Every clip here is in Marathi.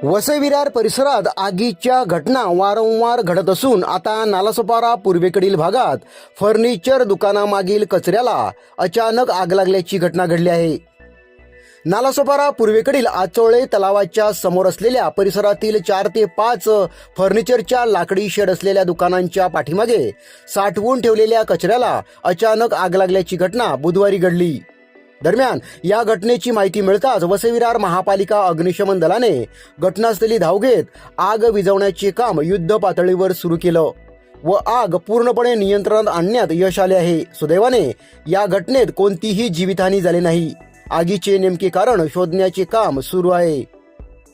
वसई विरार परिसरात आगीच्या घटना वारंवार घडत असून आता नालासोपारा पूर्वेकडील भागात फर्निचर दुकानामागील कचऱ्याला अचानक आग लागल्याची घटना घडली आहे। नालासोपारा पूर्वेकडील आचोळे तलावाच्या समोर असलेल्या परिसरातील 4 ते 5 फर्निचरच्या लाकडी शेड असलेल्या दुकानांच्या पाठीमागे साठवून ठेवलेल्या कचऱ्याला अचानक आग लागल्याची घटना बुधवारी घडली। दरम्यान या घटनेची माहिती मिळताच वसई विरार महापालिका अग्निशमन दलाने घटनास्थळी धाव घेत आग विझवण्याचे काम युद्ध पातळीवर सुरू केलं व आग पूर्णपणे नियंत्रणात आणण्यात यश आले आहे। सुदैवाने या घटनेत कोणतीही जीवितहानी झाली नाही। आगीचे नेमके कारण शोधण्याचे काम सुरू आहे।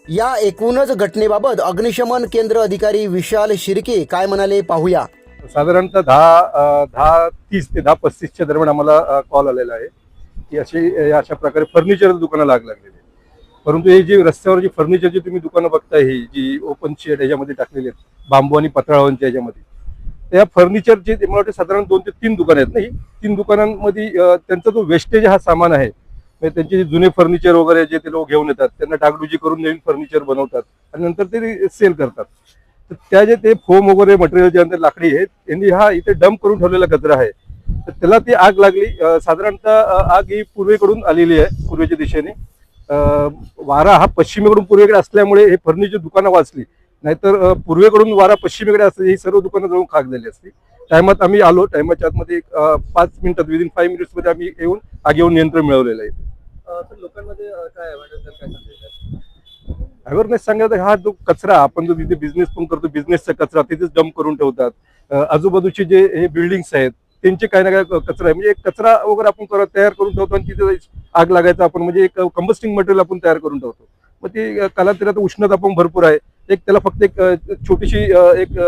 या एकूणच घटनेबाबत अग्निशमन केंद्र अधिकारी विशाल शिर्के काय म्हणाले पाहूया। साधारणतः 10:30 ते 10:35 दरम्यान आम्हाला कॉल आलेला आहे की अशा प्रकारे फर्निचर दुकानाला आग लागलेली आहे। परंतु हे जी रस्त्यावर जी फर्निचरची तुम्ही दुकानं बघताय ही जी ओपन शेड याच्यामध्ये टाकलेली आहेत बांबू आणि पत्रावळ्यांच्या याच्यामध्ये, त्या फर्निचरची मला वाटतं साधारण 2 ते 3 दुकानं आहेत ना। ही 3 दुकानांमध्ये त्यांचा जो वेस्टेज हा सामान आहे, म्हणजे त्यांचे जे जुने फर्निचर वगैरे जे ते लोक घेऊन येतात त्यांना डागडुजी करून नवीन फर्निचर बनवतात आणि नंतर ते सेल करतात। तर त्या जे ते फोम वगैरे मटेरियल जे अंदर लाकडी आहे त्यांनी हा इथे डंप करून ठेवलेला कचरा आहे, तर त्याला ती आग लागली। साधारणतः आग ही पूर्वेकडून आलेली आहे, पूर्वेच्या दिशेने। वारा हा पश्चिमेकडून पूर्वेकडे असल्यामुळे हे फर्निचर दुकानं वाचली, नाहीतर पूर्वेकडून वारा पश्चिमेकडे असते ही सर्व दुकानं जाऊन खाक झाली असती। टायमात आम्ही आलो, टायमाच्या आतमध्ये 5 मिनिटात विदिन 5 मिनिट्स मध्ये आम्ही येऊन आगीवर नियंत्रण मिळवलेलं आहे। लोकांमध्ये काय अवेअरनेस सांगायचं, हा जो कचरा आपण जो तिथे बिझनेस पण करतो, बिझनेसचा कचरा तिथेच डंप करून ठेवतात। आजूबाजूचे जे हे बिल्डिंग्स आहेत त्यांचे काही ना काही कचरा आहे, म्हणजे एक कचरा वगैरे आपण तयार करून ठेवतो आणि तिथे आग लागायचं आपण, म्हणजे एक कंबस्टिंग मटेरियल आपण तयार करून ठेवतो। मग ते कालांतरात उष्णता पण भरपूर आहे, एक त्याला फक्त एक छोटीशी एक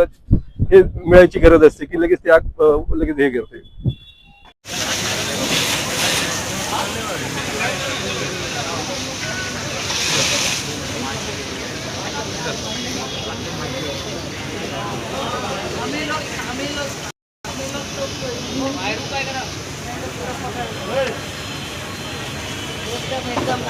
हे मिळायची गरज असते की लगेच ते आग लगेच हे करते। एकदम